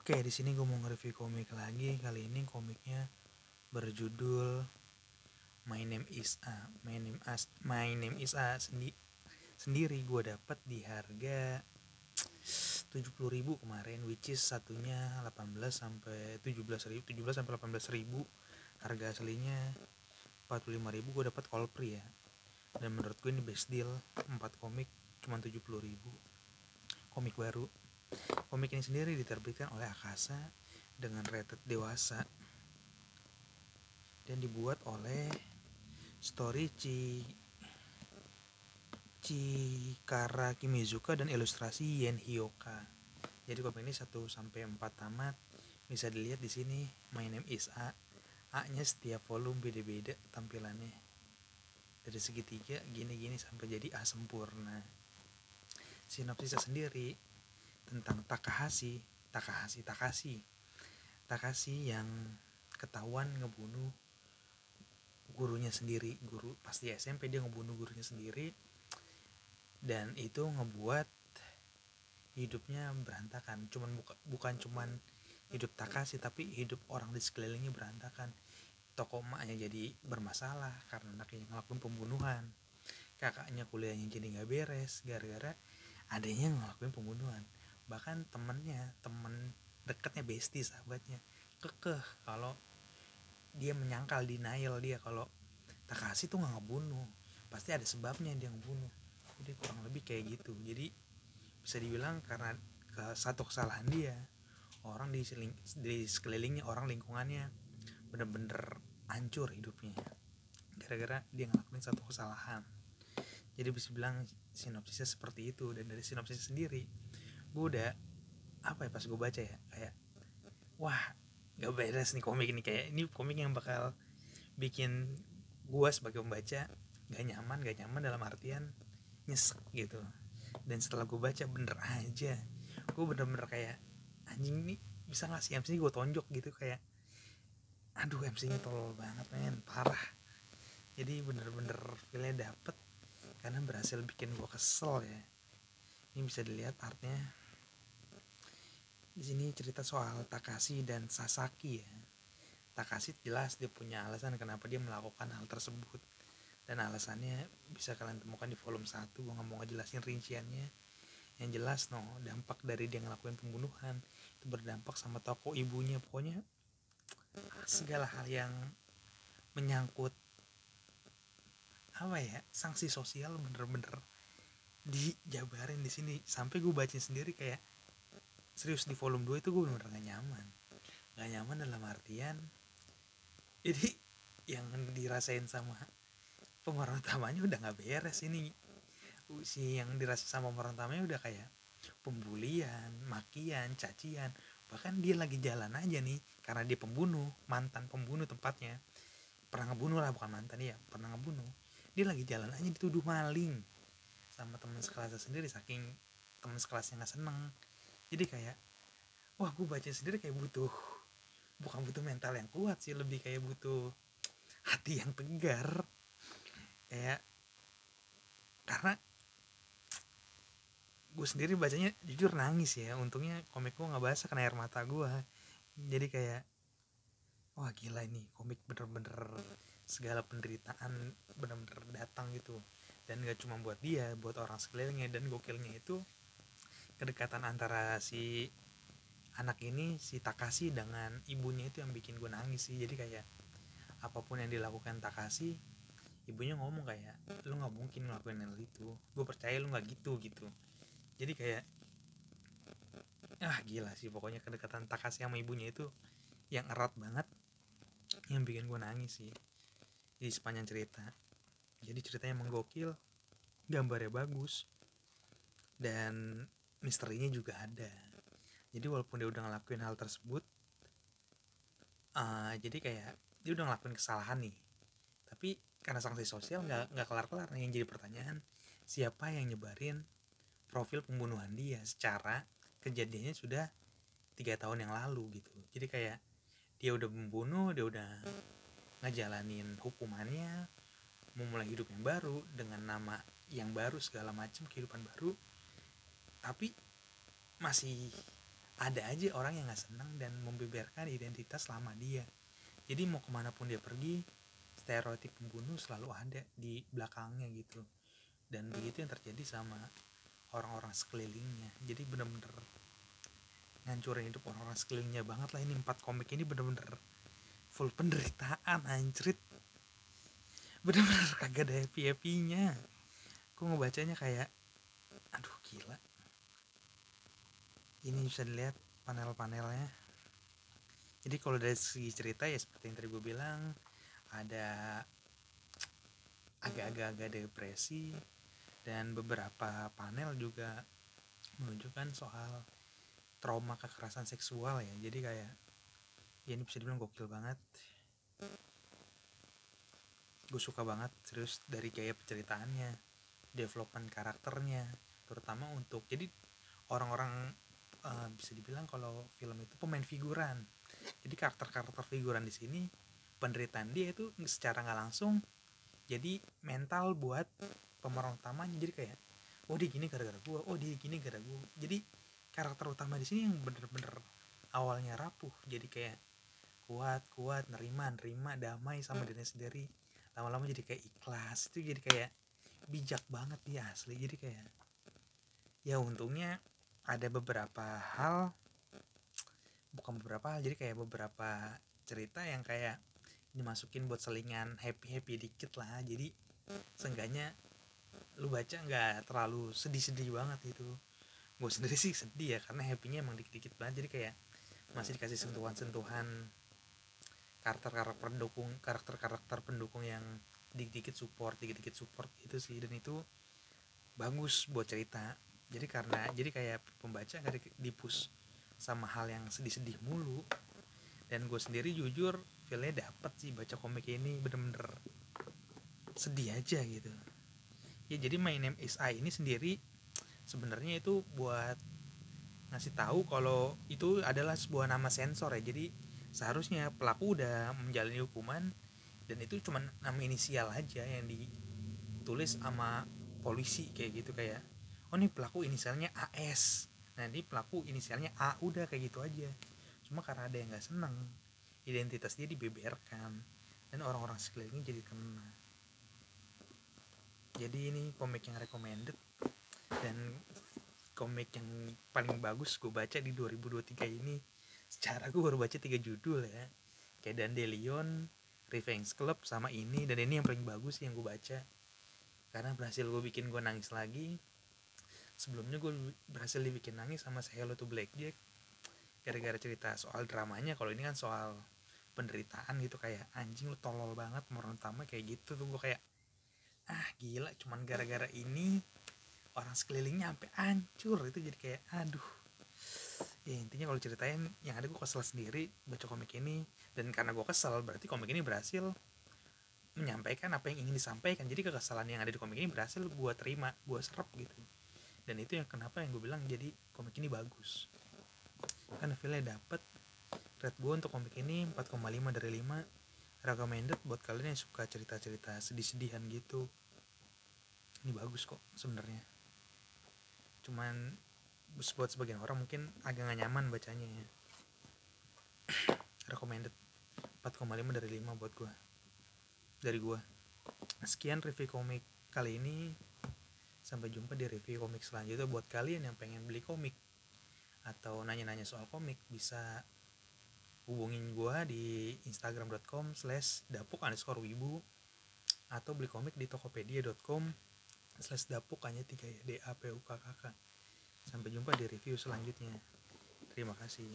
Oke, di sini gue mau nge-review komik lagi. Kali ini komiknya berjudul My Name Is A. Sendiri gue dapat di harga 70.000 kemarin, which is satunya 18 sampai 17.000, 17 sampai 18.000. Harga aslinya 45.000, gue dapat all free ya. Dan menurut gue ini best deal, 4 komik cuma 70.000. Komik baru. Komik ini sendiri diterbitkan oleh Akasa dengan rated dewasa dan dibuat oleh Story Chikara Kimizuka dan ilustrasi Yen Hyoka. Jadi komik ini 1 sampai 4 tamat. Bisa dilihat di sini My Name Is A. A-nya setiap volume beda-beda tampilannya. Dari segitiga gini-gini sampai jadi A sempurna. Sinopsisnya sendiri tentang Takahashi yang ketahuan ngebunuh gurunya sendiri. Guru pasti SMP, dia ngebunuh gurunya sendiri, dan itu ngebuat hidupnya berantakan. Bukan cuman hidup Takahashi, tapi hidup orang di sekelilingnya berantakan. Toko emaknya jadi bermasalah karena anaknya ngelakuin pembunuhan. Kakaknya kuliahnya jadi gak beres gara-gara adanya ngelakuin pembunuhan. Bahkan temen dekatnya, bestie, sahabatnya, kekeh kalau dia menyangkal, denial dia kalau Takahashi tuh gak ngebunuh, pasti ada sebabnya dia ngebunuh. Jadi kurang lebih kayak gitu. Jadi bisa dibilang karena satu kesalahan dia, orang di sekelilingnya, orang lingkungannya bener-bener hancur hidupnya gara-gara dia ngelakuin satu kesalahan. Jadi bisa bilang sinopsisnya seperti itu. Dan dari sinopsisnya sendiri gue udah pas gue baca ya, kayak wah gak beres nih komik ini. Kayak ini komik yang bakal bikin gue sebagai pembaca gak nyaman dalam artian nyesek gitu. Dan setelah gue baca bener aja, gue bener-bener kayak anjing nih, bisa gak sih MC gue tonjok gitu. Kayak aduh, MC nya tolol banget men, parah. Jadi bener-bener feelnya dapet karena berhasil bikin gue kesel ya. Ini bisa dilihat artnya. Di sini cerita soal Takashi dan Sasaki ya. Takashi jelas dia punya alasan kenapa dia melakukan hal tersebut, dan alasannya bisa kalian temukan di volume 1. Gue gak mau ngejelasin rinciannya. Yang jelas dampak dari dia ngelakuin pembunuhan itu berdampak sama toko ibunya. Pokoknya segala hal yang menyangkut sanksi sosial bener-bener dijabarin di sini. Sampai gue baca sendiri kayak serius, di volume 2 itu gue bener-bener gak nyaman dalam artian jadi yang dirasain sama pemeran utamanya udah gak beres. Ini yang dirasain sama pemeran utamanya udah kayak pembulian, makian, cacian. Bahkan dia lagi jalan aja nih, karena dia mantan pembunuh tepatnya, pernah ngebunuh lah, bukan mantan, ya pernah ngebunuh. Dia lagi jalan aja dituduh maling sama teman sekelasnya sendiri, saking teman sekelasnya gak seneng. Jadi kayak wah, gue baca sendiri kayak bukan butuh mental yang kuat sih, lebih kayak butuh hati yang tegar. Kayak karena gue sendiri bacanya jujur nangis ya. Untungnya komik gue gak basah kena air mata gue. Jadi kayak wah gila, ini komik bener-bener segala penderitaan bener-bener datang gitu. Dan gak cuma buat dia, buat orang sekelilingnya. Dan gokilnya itu kedekatan antara si anak ini, si Takashi, dengan ibunya itu yang bikin gue nangis sih. Jadi kayak apapun yang dilakukan Takashi, ibunya ngomong kayak lu gak mungkin ngelakuin hal itu, gue percaya lu gak gitu. Jadi kayak gila sih pokoknya kedekatan Takashi sama ibunya itu yang erat banget, yang bikin gue nangis sih di sepanjang cerita. Jadi ceritanya emang gokil, gambarnya bagus, dan misterinya juga ada. Jadi walaupun dia udah ngelakuin hal tersebut, jadi kayak dia udah ngelakuin kesalahan nih, tapi karena sanksi sosial nggak kelar-kelar nih. Yang jadi pertanyaan, siapa yang nyebarin profil pembunuhan dia? Secara kejadiannya sudah 3 tahun yang lalu gitu. Jadi kayak dia udah membunuh, dia udah ngejalanin hukumannya, mau mulai hidup yang baru dengan nama yang baru, segala macam kehidupan baru, tapi masih ada aja orang yang nggak senang dan membeberkan identitas lama dia. Jadi mau kemanapun dia pergi, stereotip pembunuh selalu ada di belakangnya gitu. Dan begitu yang terjadi sama orang-orang sekelilingnya. Jadi bener-bener ngancurin hidup orang-orang sekelilingnya banget lah. Ini 4 komik ini bener-bener full penderitaan, anjrit. Bener-bener kagak ada happy-happynya. Aku ngebacanya kayak aduh gila. Ini bisa dilihat panel-panelnya. Jadi kalau dari segi cerita ya seperti yang tadi gue bilang, ada agak-agak depresi, dan beberapa panel juga menunjukkan soal trauma kekerasan seksual ya. Jadi kayak ya ini bisa dibilang gokil banget. Gue suka banget serius dari gaya penceritaannya, development karakternya, terutama untuk jadi orang-orang bisa dibilang kalau film itu pemain figuran. Jadi karakter-karakter figuran di sini penderitaan dia itu secara nggak langsung jadi mental buat pemeran utamanya. Jadi kayak oh dia gini gara-gara gue, oh dia gini gara-gara gue. Jadi karakter utama di sini yang bener-bener awalnya rapuh jadi kayak kuat nerima damai sama dirinya sendiri, lama-lama jadi kayak ikhlas. Itu jadi kayak bijak banget dia asli. Jadi kayak ya untungnya ada beberapa hal, bukan beberapa hal, jadi kayak beberapa cerita yang kayak dimasukin buat selingan happy dikit lah. Jadi seenggaknya lu baca nggak terlalu sedih banget gitu. Gue sendiri sih sedih ya karena happynya emang dikit-dikit banget. Jadi kayak masih dikasih sentuhan-sentuhan karakter-karakter pendukung yang dikit-dikit support itu sih. Dan itu bagus buat cerita. Jadi kayak pembaca gak dipus sama hal yang sedih-sedih mulu. Dan gue sendiri jujur feelnya dapet sih baca komik ini, bener-bener sedih aja gitu ya. Jadi My Name is I ini sendiri sebenarnya itu buat ngasih tahu kalau itu adalah sebuah nama sensor ya. Jadi seharusnya pelaku udah menjalani hukuman dan itu cuma nama inisial aja yang ditulis sama polisi kayak gitu. Kayak oh nih pelaku inisialnya AS, nah ini pelaku inisialnya A, udah kayak gitu aja. Cuma karena ada yang nggak seneng, identitas dia dibeberkan dan orang-orang sekelilingnya jadi kena. Jadi ini komik yang recommended dan komik yang paling bagus gue baca di 2023 ini. Secara gue baru baca 3 judul ya, kayak Dandelion, Revenge Club, sama ini. Dan ini yang paling bagus yang gue baca karena berhasil gue bikin gue nangis lagi. Sebelumnya gue berhasil dibikin nangis sama Say Hello to Blackjack gara-gara cerita soal dramanya. Kalau ini kan soal penderitaan gitu, kayak anjing lu tolol banget pemeran utama kayak gitu tuh. Gue kayak gila, cuman gara-gara ini orang sekelilingnya sampai hancur. Itu jadi kayak aduh ya. Intinya kalau ceritain yang ada gue kesel sendiri baca komik ini. Dan karena gue kesel berarti komik ini berhasil menyampaikan apa yang ingin disampaikan. Jadi kekesalan yang ada di komik ini berhasil gue terima, gue serap gitu. Dan itu yang kenapa yang gue bilang jadi komik ini bagus, karena feelnya dapet. Rate gue untuk komik ini 4,5 dari 5. Recommended buat kalian yang suka cerita-cerita sedih-sedihan gitu. Ini bagus kok sebenarnya. Cuman buat sebagian orang mungkin agak gak nyaman bacanya ya. Recommended 4,5 dari 5 buat gue, dari gue. Sekian review komik kali ini. Sampai jumpa di review komik selanjutnya. Buat kalian yang pengen beli komik atau nanya-nanya soal komik, bisa hubungin gue di instagram.com/dapuk_wibu atau beli komik di tokopedia.com/dapuk, hanya 3 ya, DAPUKKK. Sampai jumpa di review selanjutnya. Terima kasih.